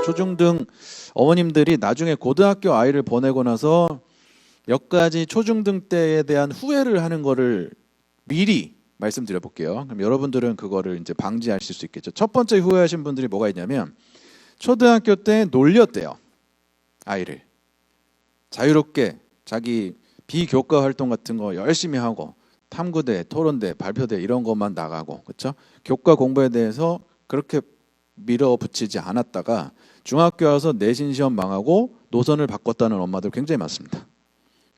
초중등 어머님들이 나중에 고등학교 아이를 보내고 나서 몇 가지 초중등 때에 대한 후회를 하는 거를 미리 말씀드려 볼게요. 그럼 여러분들은 그거를 이제 방지하실 수 있겠죠. 첫 번째 후회하신 분들이 뭐가 있냐면 초등학교 때 놀렸대요. 아이를 자유롭게 자기 비교과 활동 같은 거 열심히 하고 탐구대, 토론대, 발표대 이런 것만 나가고 그렇죠? 교과 공부에 대해서 그렇게 밀어붙이지 않았다가 중학교 와서 내신 시험 망하고 노선을 바꿨다는 엄마들 굉장히 많습니다.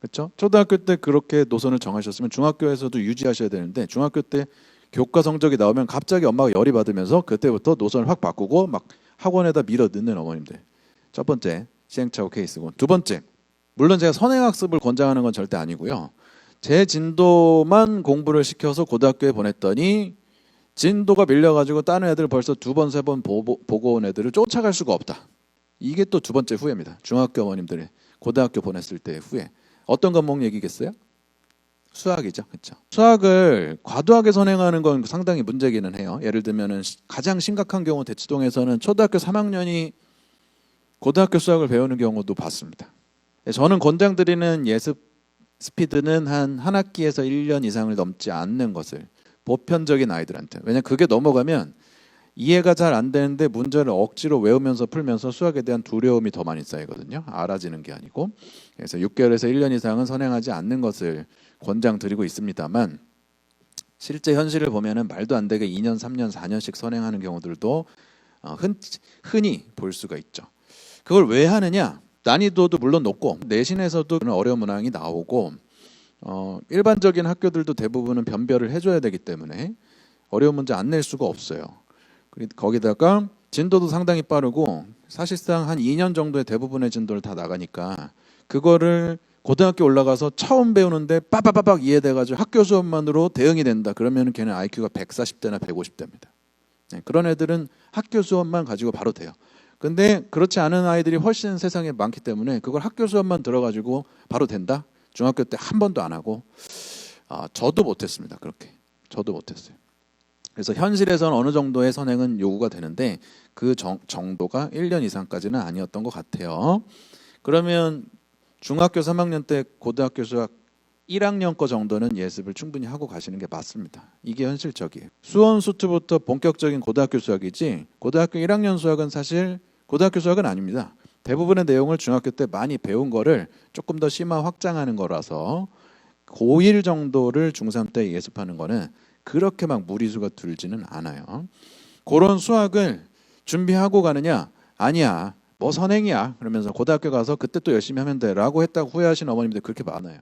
그렇죠? 초등학교 때 그렇게 노선을 정하셨으면 중학교에서도 유지하셔야 되는데 중학교 때 교과 성적이 나오면 갑자기 엄마가 열이 받으면서 그때부터 노선을 확 바꾸고 막 학원에다 밀어 넣는 어머님들. 첫 번째 시행착오 케이스고, 두 번째 물론 제가 선행학습을 권장하는 건 절대 아니고요. 제 진도만 공부를 시켜서 고등학교에 보냈더니 진도가 밀려가지고 다른 애들 벌써 두 번, 세 번 보고 온 애들을 쫓아갈 수가 없다. 이게 또 두 번째 후회입니다. 중학교 어머님들의 고등학교 보냈을 때의 후회. 어떤 과목 얘기겠어요? 수학이죠. 그렇죠? 수학을 과도하게 선행하는 건 상당히 문제기는 해요. 예를 들면 가장 심각한 경우 대치동에서는 초등학교 3학년이 고등학교 수학을 배우는 경우도 봤습니다. 저는 권장드리는 예습 스피드는 한 학기에서 1년 이상을 넘지 않는 것을, 보편적인 아이들한테. 왜냐하면 그게 넘어가면 이해가 잘 안 되는데 문제를 억지로 외우면서 풀면서 수학에 대한 두려움이 더 많이 쌓이거든요. 알아지는 게 아니고. 그래서 6개월에서 1년 이상은 선행하지 않는 것을 권장드리고 있습니다만 실제 현실을 보면은 말도 안 되게 2년, 3년, 4년씩 선행하는 경우들도 흔히 볼 수가 있죠. 그걸 왜 하느냐? 난이도도 물론 높고 내신에서도 어려운 문항이 나오고 일반적인 학교들도 대부분은 변별을 해줘야 되기 때문에 어려운 문제 안 낼 수가 없어요. 거기다가 진도도 상당히 빠르고 사실상 한 2년 정도의 대부분의 진도를 다 나가니까 그거를 고등학교 올라가서 처음 배우는데 빠바바박 이해돼가지고 학교 수업만으로 대응이 된다. 그러면 걔는 IQ가 140대나 150대입니다. 네, 그런 애들은 학교 수업만 가지고 바로 돼요. 근데 그렇지 않은 아이들이 훨씬 세상에 많기 때문에 그걸 학교 수업만 들어가지고 바로 된다? 중학교 때 한 번도 안 하고 저도 못했습니다. 그렇게. 저도 못했어요. 그래서 현실에서는 어느 정도의 선행은 요구가 되는데 그 정도가 1년 이상까지는 아니었던 것 같아요. 그러면 중학교 3학년 때 고등학교 수학 1학년 거 정도는 예습을 충분히 하고 가시는 게 맞습니다. 이게 현실적이에요. 수원수투부터 본격적인 고등학교 수학이지 고등학교 1학년 수학은 사실 고등학교 수학은 아닙니다. 대부분의 내용을 중학교 때 많이 배운 거를 조금 더 심화 확장하는 거라서 고1 정도를 중3 때 예습하는 거는 그렇게 막 무리수가 들지는 않아요. 그런 수학을 준비하고 가느냐? 아니야. 뭐 선행이야. 그러면서 고등학교 가서 그때 또 열심히 하면 돼 라고 했다고 후회하시는 어머님들 그렇게 많아요.